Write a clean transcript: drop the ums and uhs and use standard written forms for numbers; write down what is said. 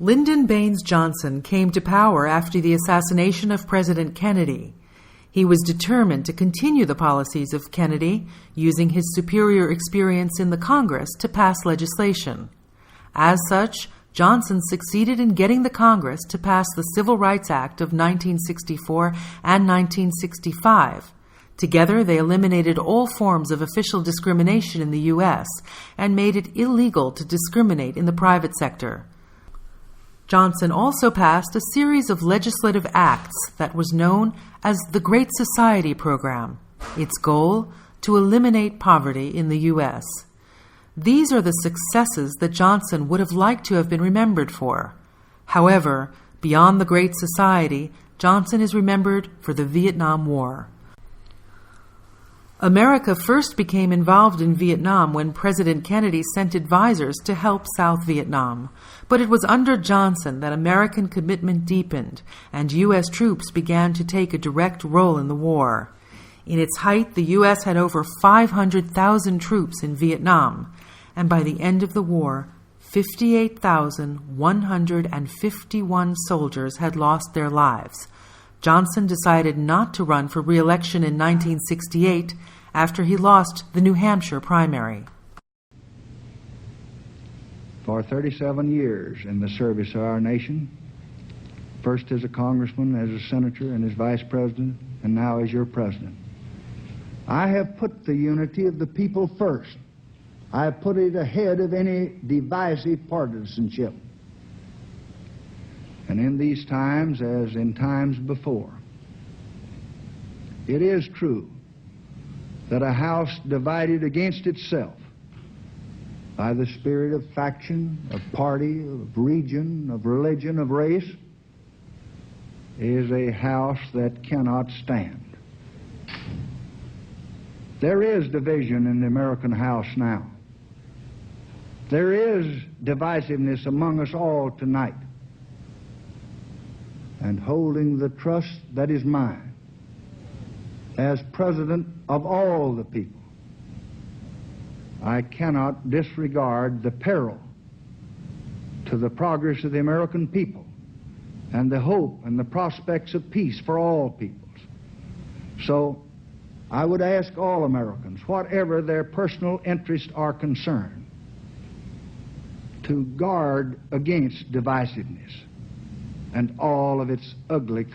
Lyndon Baines Johnson came to power after the assassination of President Kennedy. He was determined to continue the policies of Kennedy, using his superior experience in the Congress to pass legislation. As such, Johnson succeeded in getting the Congress to pass the Civil Rights Act of 1964 and 1965. Together, they eliminated all forms of official discrimination in the U.S. and made it illegal to discriminate in the private sector. Johnson also passed a series of legislative acts that was known as the Great Society Program, its goal to eliminate poverty in the U.S. These are the successes that Johnson would have liked to have been remembered for. However, beyond the Great Society, Johnson is remembered for the Vietnam War. America first became involved in Vietnam when President Kennedy sent advisors to help South Vietnam. But it was under Johnson that American commitment deepened and U.S. troops began to take a direct role in the war. In its height, the U.S. had over 500,000 troops in Vietnam, and by the end of the war, 58,151 soldiers had lost their lives. Johnson decided not to run for re-election in 1968 after he lost the New Hampshire primary. For 37 years in the service of our nation, first as a congressman, as a senator, and as vice president, and now as your president, I have put the unity of the people first. I have put it ahead of any divisive partisanship. And in these times, as in times before, it is true that a house divided against itself by the spirit of faction, of party, of region, of religion, of race, is a house that cannot stand. There is division in the American house now. There is divisiveness among us all tonight. And holding the trust that is mine as President of all the people, I cannot disregard the peril to the progress of the American people and the hope and the prospects of peace for all peoples. So I would ask all Americans, whatever their personal interests are concerned, to guard against divisiveness and all of its ugly